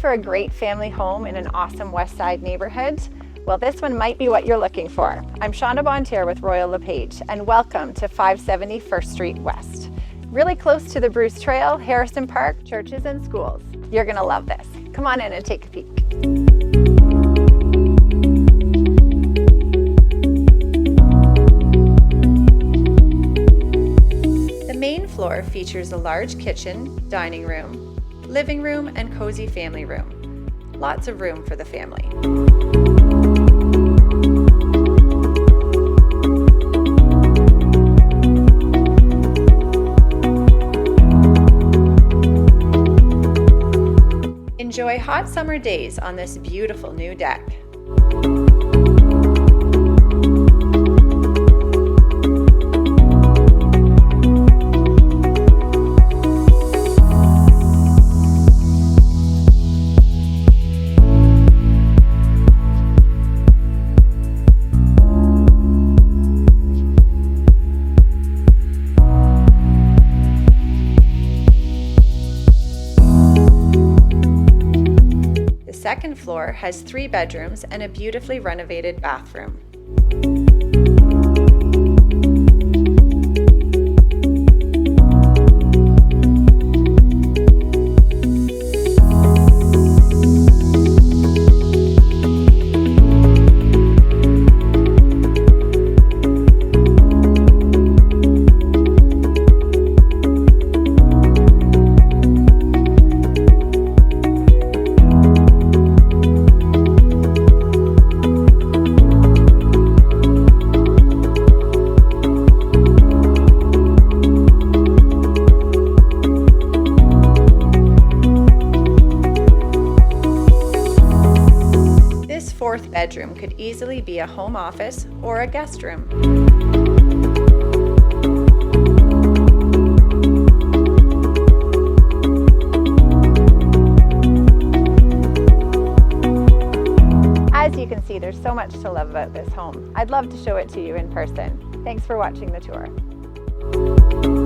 for a great family home in an awesome West Side neighborhood? Well, this one might be what you're looking for. I'm Shauna Bontier with Royal LePage, and welcome to 570 First Street West. Really close to the Bruce Trail, Harrison Park, churches, and schools. You're gonna love this. Come on in and take a peek. The main floor features a large kitchen, dining room, living room, and cozy family room. Lots of room for the family. Enjoy hot summer days on this beautiful new deck. The second floor has 3 bedrooms and a beautifully renovated bathroom. This fourth bedroom could easily be a home office or a guest room. As you can see, there's so much to love about this home. I'd love to show it to you in person. Thanks for watching the tour.